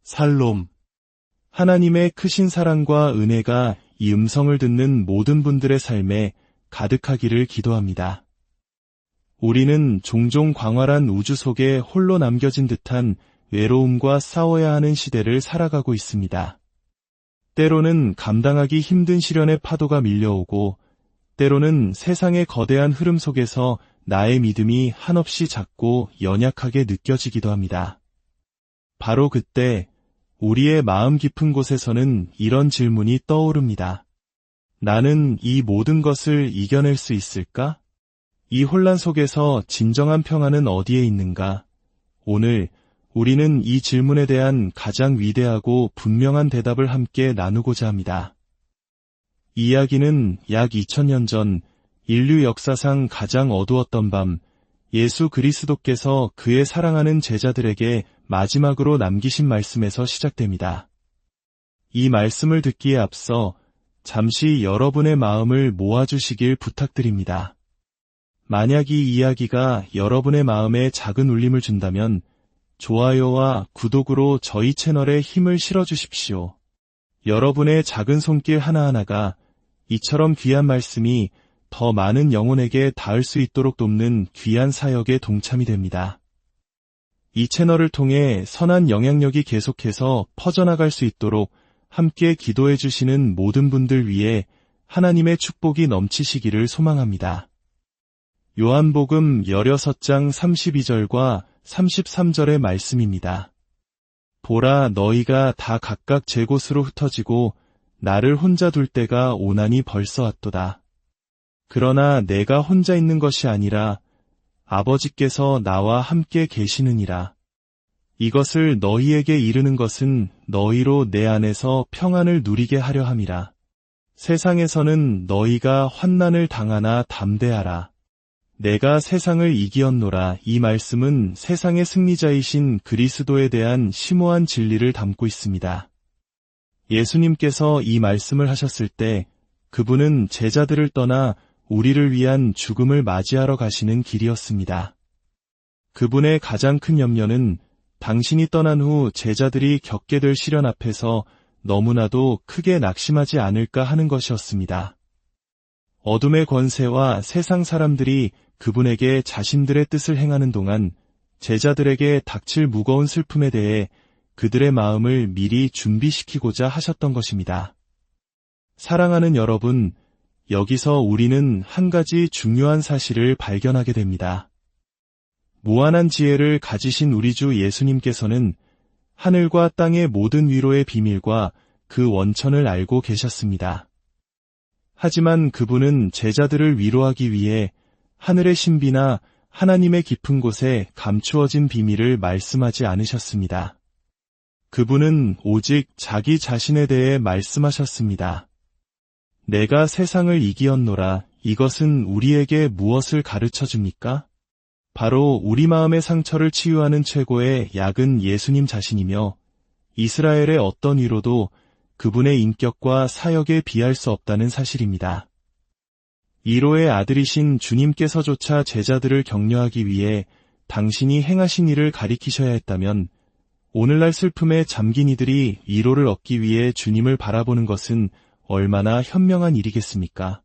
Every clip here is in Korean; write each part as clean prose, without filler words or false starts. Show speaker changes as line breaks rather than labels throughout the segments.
살롬. 하나님의 크신 사랑과 은혜가 이 음성을 듣는 모든 분들의 삶에 가득하기를 기도합니다. 우리는 종종 광활한 우주 속에 홀로 남겨진 듯한 외로움과 싸워야 하는 시대를 살아가고 있습니다. 때로는 감당하기 힘든 시련의 파도가 밀려오고, 때로는 세상의 거대한 흐름 속에서 나의 믿음이 한없이 작고 연약하게 느껴지기도 합니다. 바로 그때 우리의 마음 깊은 곳에서는 이런 질문이 떠오릅니다. 나는 이 모든 것을 이겨낼 수 있을까? 이 혼란 속에서 진정한 평안은 어디에 있는가? 오늘 우리는 이 질문에 대한 가장 위대하고 분명한 대답을 함께 나누고자 합니다. 이 이야기는 약 2000년 전 인류 역사상 가장 어두웠던 밤, 예수 그리스도께서 그의 사랑하는 제자들에게 마지막으로 남기신 말씀에서 시작됩니다. 이 말씀을 듣기에 앞서 잠시 여러분의 마음을 모아주시길 부탁드립니다. 만약 이 이야기가 여러분의 마음에 작은 울림을 준다면 좋아요와 구독으로 저희 채널에 힘을 실어주십시오. 여러분의 작은 손길 하나하나가 이처럼 귀한 말씀이 더 많은 영혼에게 닿을 수 있도록 돕는 귀한 사역에 동참이 됩니다. 이 채널을 통해 선한 영향력이 계속해서 퍼져나갈 수 있도록 함께 기도해 주시는 모든 분들 위해 하나님의 축복이 넘치시기를 소망합니다. 요한복음 16장 32절과 33절의 말씀입니다. 보라, 너희가 다 각각 제 곳으로 흩어지고 나를 혼자 둘 때가 오나니 벌써 왔도다. 그러나 내가 혼자 있는 것이 아니라 아버지께서 나와 함께 계시느니라. 이것을 너희에게 이르는 것은 너희로 내 안에서 평안을 누리게 하려 함이라. 세상에서는 너희가 환난을 당하나 담대하라. 내가 세상을 이기었노라. 이 말씀은 세상의 승리자이신 그리스도에 대한 심오한 진리를 담고 있습니다. 예수님께서 이 말씀을 하셨을 때 그분은 제자들을 떠나 우리를 위한 죽음을 맞이하러 가시는 길이었습니다. 그분의 가장 큰 염려는 당신이 떠난 후 제자들이 겪게 될 시련 앞에서 너무나도 크게 낙심하지 않을까 하는 것이었습니다. 어둠의 권세와 세상 사람들이 그분에게 자신들의 뜻을 행하는 동안 제자들에게 닥칠 무거운 슬픔에 대해 그들의 마음을 미리 준비시키고자 하셨던 것입니다. 사랑하는 여러분, 여기서 우리는 한 가지 중요한 사실을 발견하게 됩니다. 무한한 지혜를 가지신 우리 주 예수님께서는 하늘과 땅의 모든 위로의 비밀과 그 원천을 알고 계셨습니다. 하지만 그분은 제자들을 위로하기 위해 하늘의 신비나 하나님의 깊은 곳에 감추어진 비밀을 말씀하지 않으셨습니다. 그분은 오직 자기 자신에 대해 말씀하셨습니다. 내가 세상을 이기었노라. 이것은 우리에게 무엇을 가르쳐 줍니까? 바로 우리 마음의 상처를 치유하는 최고의 약은 예수님 자신이며 이스라엘의 어떤 위로도 그분의 인격과 사역에 비할 수 없다는 사실입니다. 이로의 아들이신 주님께서조차 제자들을 격려하기 위해 당신이 행하신 일을 가리키셔야 했다면 오늘날 슬픔에 잠긴 이들이 위로를 얻기 위해 주님을 바라보는 것은 얼마나 현명한 일이겠습니까?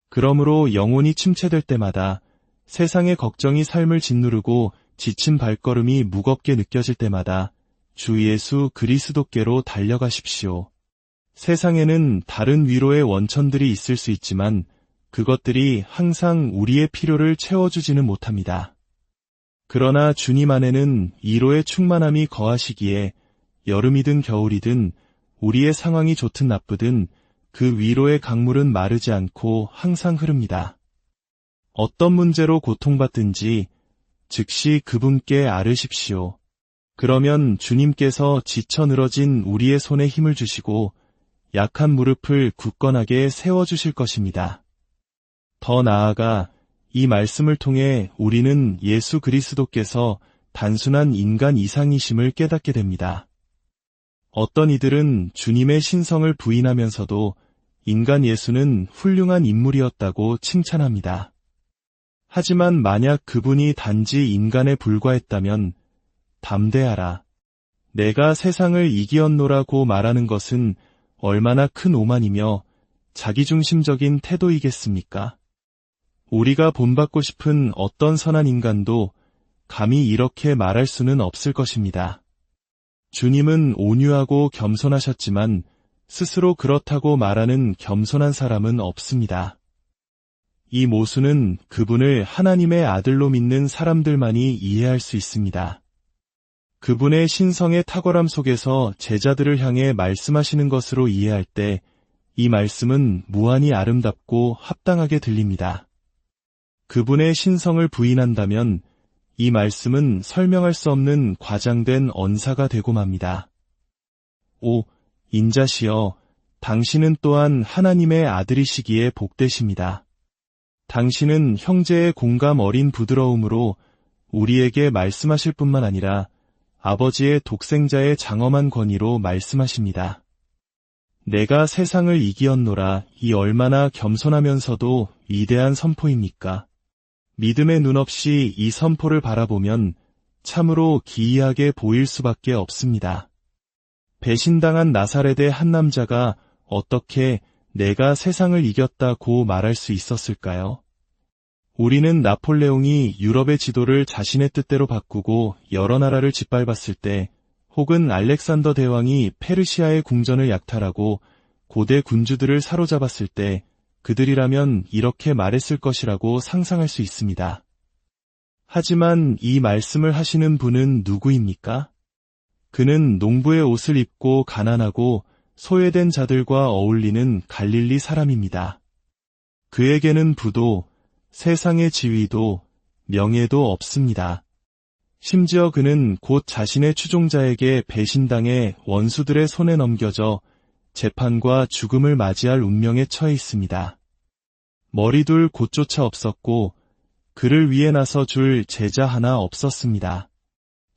그러므로 영혼이 침체될 때마다, 세상의 걱정이 삶을 짓누르고 지친 발걸음이 무겁게 느껴질 때마다 주 예수 그리스도께로 달려가십시오. 세상에는 다른 위로의 원천들이 있을 수 있지만 그것들이 항상 우리의 필요를 채워주지는 못합니다. 그러나 주님 안에는 위로의 충만함이 거하시기에 여름이든 겨울이든 우리의 상황이 좋든 나쁘든 그 위로의 강물은 마르지 않고 항상 흐릅니다. 어떤 문제로 고통받든지 즉시 그분께 아뢰십시오. 그러면 주님께서 지쳐 늘어진 우리의 손에 힘을 주시고 약한 무릎을 굳건하게 세워주실 것입니다. 더 나아가 이 말씀을 통해 우리는 예수 그리스도께서 단순한 인간 이상이심을 깨닫게 됩니다. 어떤 이들은 주님의 신성을 부인하면서도 인간 예수는 훌륭한 인물이었다고 칭찬합니다. 하지만 만약 그분이 단지 인간에 불과했다면 담대하라. 내가 세상을 이기었노라고 말하는 것은 얼마나 큰 오만이며 자기중심적인 태도이겠습니까? 우리가 본받고 싶은 어떤 선한 인간도 감히 이렇게 말할 수는 없을 것입니다. 주님은 온유하고 겸손하셨지만 스스로 그렇다고 말하는 겸손한 사람은 없습니다. 이 모순은 그분을 하나님의 아들로 믿는 사람들만이 이해할 수 있습니다. 그분의 신성의 탁월함 속에서 제자들을 향해 말씀하시는 것으로 이해할 때 이 말씀은 무한히 아름답고 합당하게 들립니다. 그분의 신성을 부인한다면 이 말씀은 설명할 수 없는 과장된 언사가 되고 맙니다. 오, 인자시여, 당신은 또한 하나님의 아들이시기에 복되십니다. 당신은 형제의 공감 어린 부드러움으로 우리에게 말씀하실 뿐만 아니라 아버지의 독생자의 장엄한 권위로 말씀하십니다. 내가 세상을 이기었노라, 이 얼마나 겸손하면서도 위대한 선포입니까? 믿음의 눈 없이 이 선포를 바라보면 참으로 기이하게 보일 수밖에 없습니다. 배신당한 나사렛의 한 남자가 어떻게 내가 세상을 이겼다고 말할 수 있었을까요? 우리는 나폴레옹이 유럽의 지도를 자신의 뜻대로 바꾸고 여러 나라를 짓밟았을 때, 혹은 알렉산더 대왕이 페르시아의 궁전을 약탈하고 고대 군주들을 사로잡았을 때 그들이라면 이렇게 말했을 것이라고 상상할 수 있습니다. 하지만 이 말씀을 하시는 분은 누구입니까? 그는 농부의 옷을 입고 가난하고 소외된 자들과 어울리는 갈릴리 사람입니다. 그에게는 부도, 세상의 지위도, 명예도 없습니다. 심지어 그는 곧 자신의 추종자에게 배신당해 원수들의 손에 넘겨져 재판과 죽음을 맞이할 운명에 처해 있습니다. 머리둘 곳조차 없었고 그를 위해 나서 줄 제자 하나 없었습니다.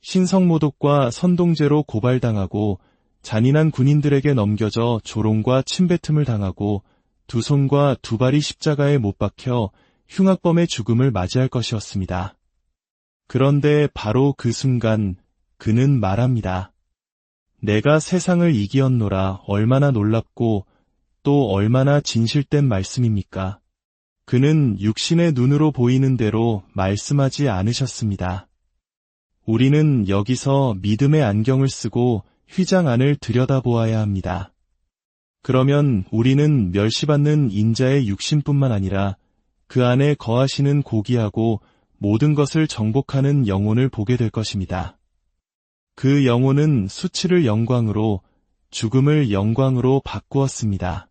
신성모독과 선동죄로 고발당하고 잔인한 군인들에게 넘겨져 조롱과 침뱉음을 당하고 두 손과 두 발이 십자가에 못 박혀 흉악범의 죽음을 맞이할 것이었습니다. 그런데 바로 그 순간 그는 말합니다. 내가 세상을 이기었노라, 얼마나 놀랍고 또 얼마나 진실된 말씀입니까? 그는 육신의 눈으로 보이는 대로 말씀하지 않으셨습니다. 우리는 여기서 믿음의 안경을 쓰고 휘장 안을 들여다보아야 합니다. 그러면 우리는 멸시받는 인자의 육신뿐만 아니라 그 안에 거하시는 고귀하고 모든 것을 정복하는 영혼을 보게 될 것입니다. 그 영혼은 수치를 영광으로, 죽음을 영광으로 바꾸었습니다.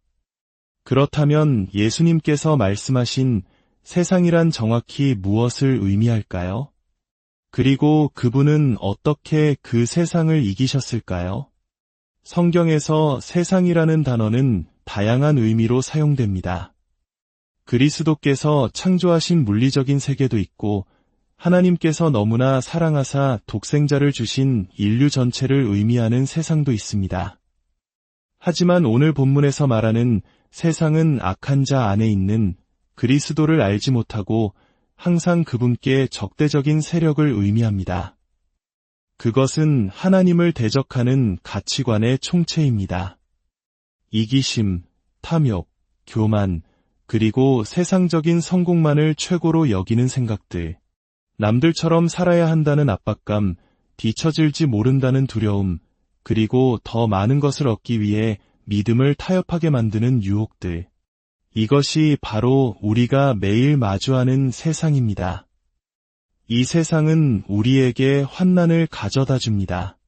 그렇다면 예수님께서 말씀하신 세상이란 정확히 무엇을 의미할까요? 그리고 그분은 어떻게 그 세상을 이기셨을까요? 성경에서 세상이라는 단어는 다양한 의미로 사용됩니다. 그리스도께서 창조하신 물리적인 세계도 있고 하나님께서 너무나 사랑하사 독생자를 주신 인류 전체를 의미하는 세상도 있습니다. 하지만 오늘 본문에서 말하는 세상은 악한 자 안에 있는 그리스도를 알지 못하고 항상 그분께 적대적인 세력을 의미합니다. 그것은 하나님을 대적하는 가치관의 총체입니다. 이기심, 탐욕, 교만, 그리고 세상적인 성공만을 최고로 여기는 생각들, 남들처럼 살아야 한다는 압박감, 뒤처질지 모른다는 두려움, 그리고 더 많은 것을 얻기 위해 믿음을 타협하게 만드는 유혹들. 이것이 바로 우리가 매일 마주하는 세상입니다. 이 세상은 우리에게 환난을 가져다 줍니다.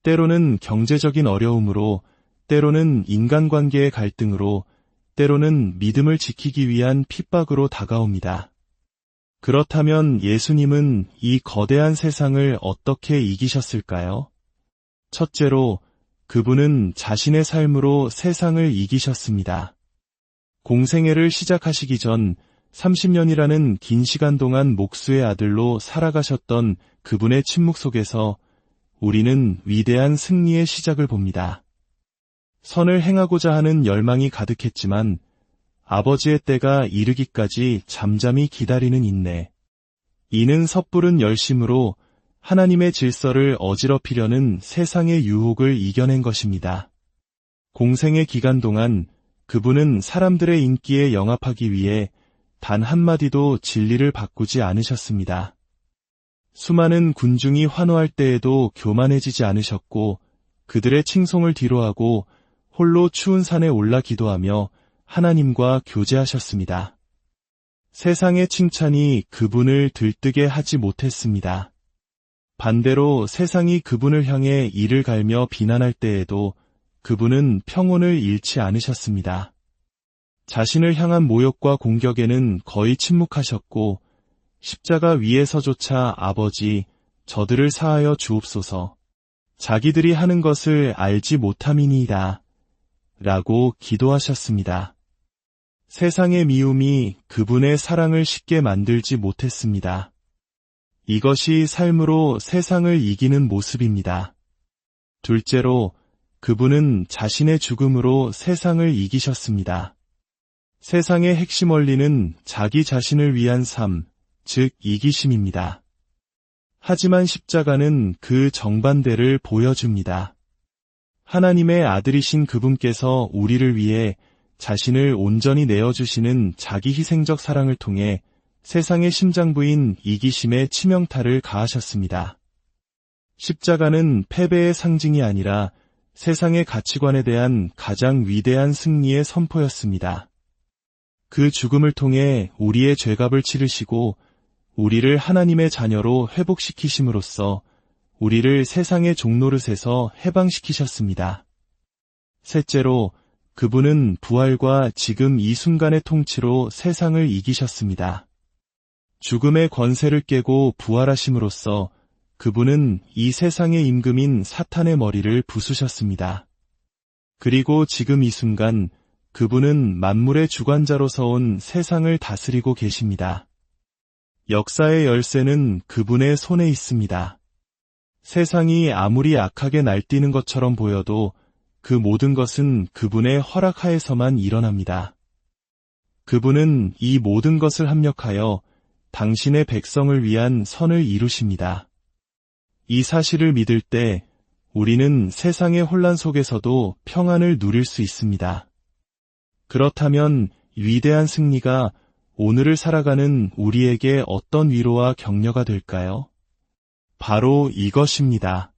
때로는 경제적인 어려움으로, 때로는 인간관계의 갈등으로, 때로는 믿음을 지키기 위한 핍박으로 다가옵니다. 그렇다면 예수님은 이 거대한 세상을 어떻게 이기셨을까요? 첫째로, 그분은 자신의 삶으로 세상을 이기셨습니다. 공생애를 시작하시기 전 30년이라는 긴 시간 동안 목수의 아들로 살아가셨던 그분의 침묵 속에서 우리는 위대한 승리의 시작을 봅니다. 선을 행하고자 하는 열망이 가득했지만 아버지의 때가 이르기까지 잠잠히 기다리는 인내. 이는 섣부른 열심으로 하나님의 질서를 어지럽히려는 세상의 유혹을 이겨낸 것입니다. 공생의 기간 동안 그분은 사람들의 인기에 영합하기 위해 단 한마디도 진리를 바꾸지 않으셨습니다. 수많은 군중이 환호할 때에도 교만해지지 않으셨고 그들의 칭송을 뒤로하고 홀로 추운 산에 올라 기도하며 하나님과 교제하셨습니다. 세상의 칭찬이 그분을 들뜨게 하지 못했습니다. 반대로 세상이 그분을 향해 이를 갈며 비난할 때에도 그분은 평온을 잃지 않으셨습니다. 자신을 향한 모욕과 공격에는 거의 침묵하셨고 십자가 위에서조차 아버지, 저들을 사하여 주옵소서. 자기들이 하는 것을 알지 못함이니이다. 라고 기도하셨습니다. 세상의 미움이 그분의 사랑을 쉽게 만들지 못했습니다. 이것이 삶으로 세상을 이기는 모습입니다. 둘째로, 그분은 자신의 죽음으로 세상을 이기셨습니다. 세상의 핵심 원리는 자기 자신을 위한 삶, 즉 이기심입니다. 하지만 십자가는 그 정반대를 보여줍니다. 하나님의 아들이신 그분께서 우리를 위해 자신을 온전히 내어주시는 자기 희생적 사랑을 통해 세상의 심장부인 이기심에 치명타를 가하셨습니다. 십자가는 패배의 상징이 아니라 세상의 가치관에 대한 가장 위대한 승리의 선포였습니다. 그 죽음을 통해 우리의 죄값을 치르시고 우리를 하나님의 자녀로 회복시키심으로써 우리를 세상의 종노릇에서 해방시키셨습니다. 셋째로, 그분은 부활과 지금 이 순간의 통치로 세상을 이기셨습니다. 죽음의 권세를 깨고 부활하심으로써 그분은 이 세상의 임금인 사탄의 머리를 부수셨습니다. 그리고 지금 이 순간 그분은 만물의 주관자로서 온 세상을 다스리고 계십니다. 역사의 열쇠는 그분의 손에 있습니다. 세상이 아무리 악하게 날뛰는 것처럼 보여도 그 모든 것은 그분의 허락하에서만 일어납니다. 그분은 이 모든 것을 합력하여 당신의 백성을 위한 선을 이루십니다. 이 사실을 믿을 때 우리는 세상의 혼란 속에서도 평안을 누릴 수 있습니다. 그렇다면 위대한 승리가 오늘을 살아가는 우리에게 어떤 위로와 격려가 될까요? 바로 이것입니다.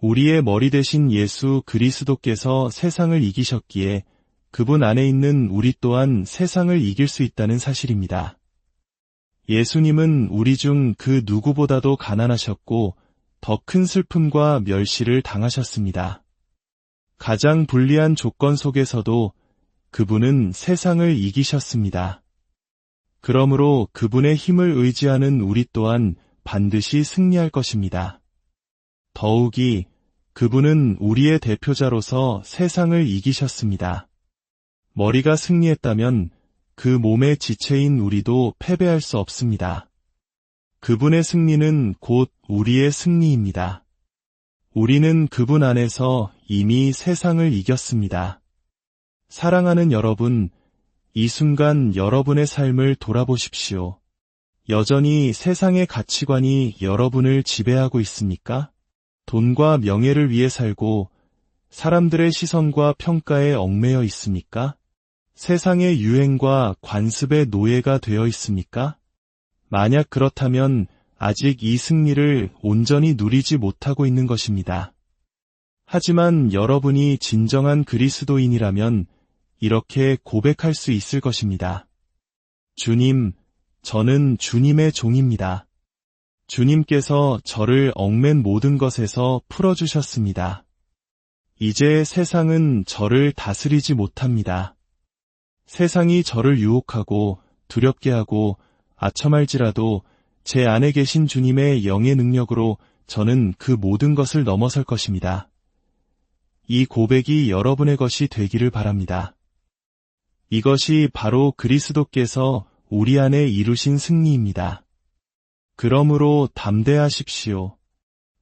우리의 머리 대신 예수 그리스도께서 세상을 이기셨기에 그분 안에 있는 우리 또한 세상을 이길 수 있다는 사실입니다. 예수님은 우리 중 그 누구보다도 가난하셨고 더 큰 슬픔과 멸시를 당하셨습니다. 가장 불리한 조건 속에서도 그분은 세상을 이기셨습니다. 그러므로 그분의 힘을 의지하는 우리 또한 반드시 승리할 것입니다. 더욱이 그분은 우리의 대표자로서 세상을 이기셨습니다. 머리가 승리했다면 그 몸의 지체인 우리도 패배할 수 없습니다. 그분의 승리는 곧 우리의 승리입니다. 우리는 그분 안에서 이미 세상을 이겼습니다. 사랑하는 여러분, 이 순간 여러분의 삶을 돌아보십시오. 여전히 세상의 가치관이 여러분을 지배하고 있습니까? 돈과 명예를 위해 살고 사람들의 시선과 평가에 얽매여 있습니까? 세상의 유행과 관습의 노예가 되어 있습니까? 만약 그렇다면 아직 이 승리를 온전히 누리지 못하고 있는 것입니다. 하지만 여러분이 진정한 그리스도인이라면 이렇게 고백할 수 있을 것입니다. 주님, 저는 주님의 종입니다. 주님께서 저를 얽맨 모든 것에서 풀어주셨습니다. 이제 세상은 저를 다스리지 못합니다. 세상이 저를 유혹하고 두렵게 하고 아첨할지라도 제 안에 계신 주님의 영의 능력으로 저는 그 모든 것을 넘어설 것입니다. 이 고백이 여러분의 것이 되기를 바랍니다. 이것이 바로 그리스도께서 우리 안에 이루신 승리입니다. 그러므로 담대하십시오.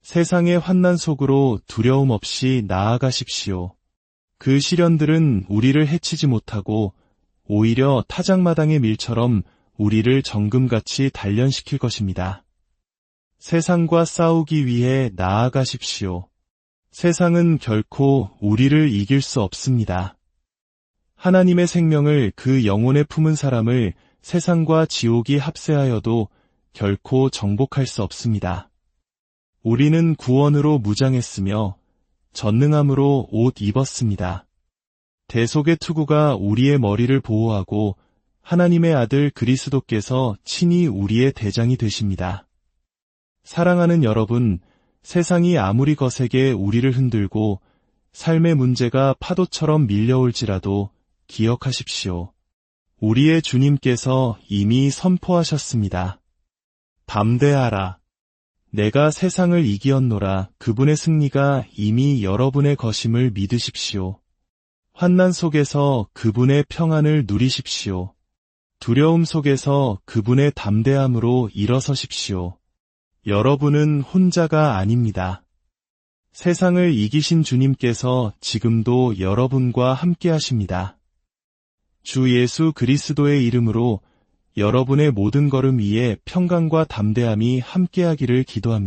세상의 환난 속으로 두려움 없이 나아가십시오. 그 시련들은 우리를 해치지 못하고 오히려 타작마당의 밀처럼 우리를 정금같이 단련시킬 것입니다. 세상과 싸우기 위해 나아가십시오. 세상은 결코 우리를 이길 수 없습니다. 하나님의 생명을 그 영혼에 품은 사람을 세상과 지옥이 합세하여도 결코 정복할 수 없습니다. 우리는 구원으로 무장했으며 전능함으로 옷 입었습니다. 대속의 투구가 우리의 머리를 보호하고 하나님의 아들 그리스도께서 친히 우리의 대장이 되십니다. 사랑하는 여러분, 세상이 아무리 거세게 우리를 흔들고 삶의 문제가 파도처럼 밀려올지라도 기억하십시오. 우리의 주님께서 이미 선포하셨습니다. 담대하라. 내가 세상을 이기었노라. 그분의 승리가 이미 여러분의 것임을 믿으십시오. 환난 속에서 그분의 평안을 누리십시오. 두려움 속에서 그분의 담대함으로 일어서십시오. 여러분은 혼자가 아닙니다. 세상을 이기신 주님께서 지금도 여러분과 함께 하십니다. 주 예수 그리스도의 이름으로 여러분의 모든 걸음 위에 평강과 담대함이 함께하기를 기도합니다.